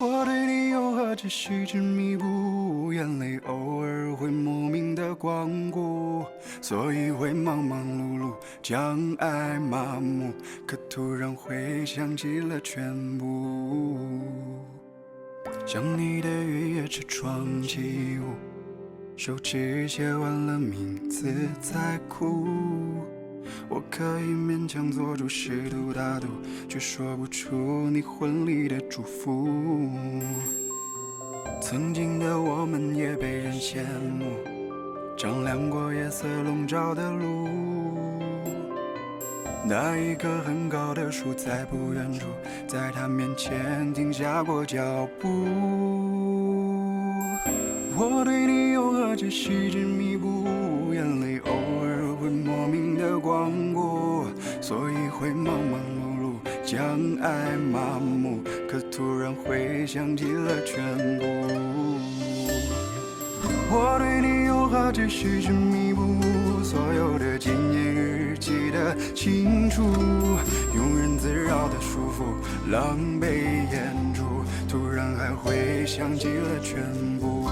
我对你又何止细致弥补，眼泪偶尔会莫名的光顾，所以会忙忙碌碌，将爱麻木，可突然会想起了全部。想你的雨夜车窗起雾，手指写完了名字在哭。我可以勉强做出试图打赌，却说不出你婚礼的祝福。曾经的我们也被人羡慕，丈量过夜色笼罩的路。那一棵很高的树在不远处，在他面前停下过脚步。我对你又何止细致弥补，眼泪偶尔会莫名的光顾，所以会忙忙碌碌，将爱麻木，可突然会想起了全部。我对你又何止细致弥补，所有的纪念日记得清楚，庸人自扰的束缚，狼狈演出，突然还会想起了全部。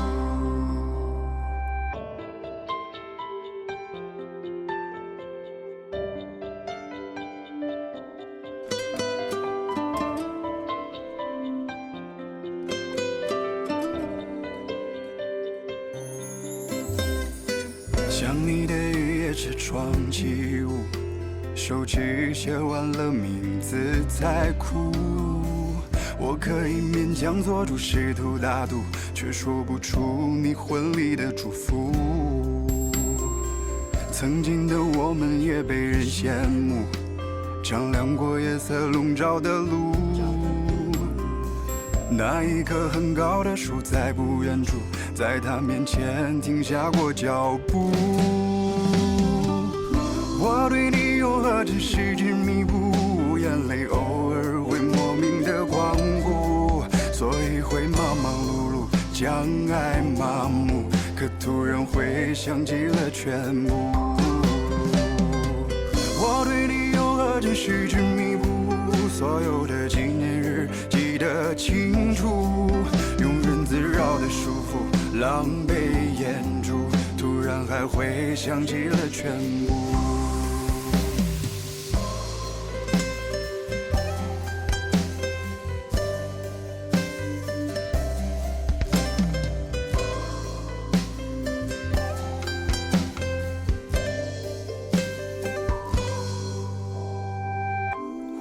想你的雨夜车窗起雾，手指写完了名字在哭。我可以勉强做出试图打赌，却说不出你婚礼的祝福。曾经的我们也被人羡慕，丈量过夜色笼罩的路。那一棵很高的树在不远处，在他面前停下过脚步。我对你又何止细致弥补，眼泪偶尔会莫名的光顾，所以会忙忙碌碌，将爱麻木，可突然会想起了全部。我对你又何止细致弥补，所有的纪念日记得清楚，庸人自扰的束缚，狼狈演出，突然还会想起了全部。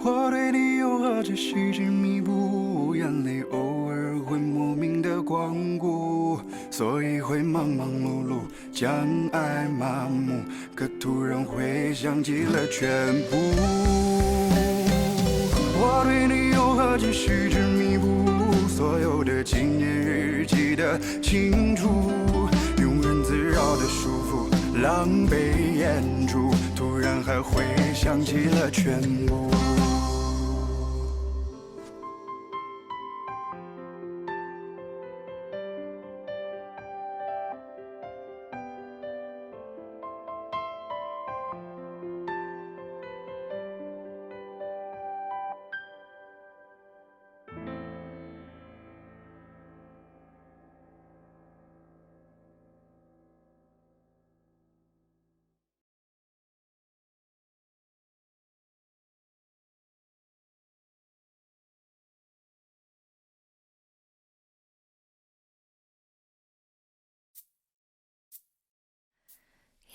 我对你又何止细致弥补，眼泪偶尔会莫名的光顾，所以会忙忙碌碌，将爱麻木，可突然会想起了全部。我对你又何止细致弥补，所有的纪念日记得清楚，庸人自扰的束缚，狼狈演出，突然还会想起了全部。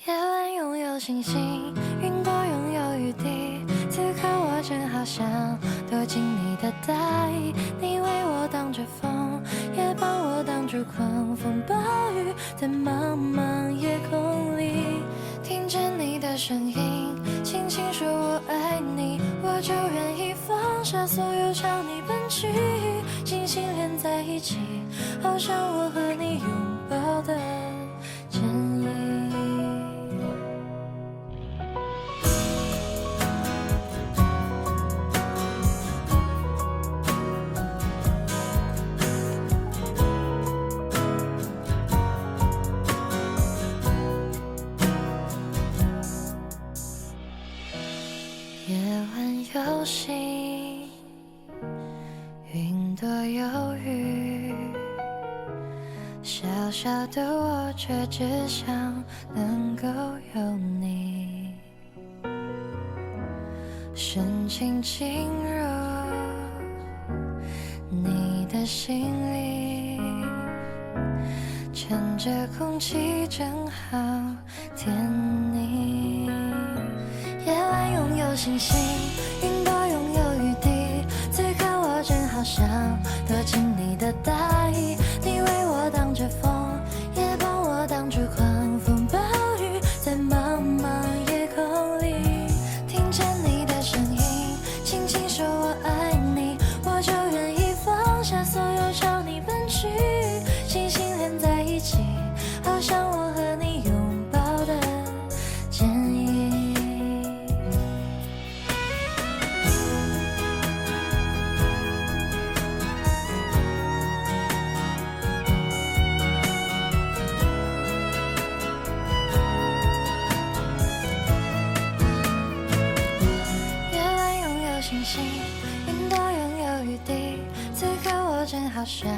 夜晚拥有星星，云朵拥有雨滴，此刻我正好想躲进你的大衣，你为我挡着风，也帮我挡住狂风暴雨，在茫茫夜空里，听着你的声音，轻轻说我爱你，我就愿意放下所有朝你奔去，心心连在一起，好像我和你拥抱的真理。夜晚有星，云朵有雨。小小的我却只想能够有你，深情侵入你的心里，趁着空气正好甜腻。夜晚拥有星星，云朵拥有雨滴，此刻我正好想躲进你的大衣，你为我挡着风，也帮我挡住狂风暴雨，在茫茫夜空里听见你的声音，轻轻说我爱你，我就愿意放下所有朝你奔去，心心连在一起，好像我和你拥抱的剪影。夜晚拥有星星，云朵拥有雨滴，此刻我正好想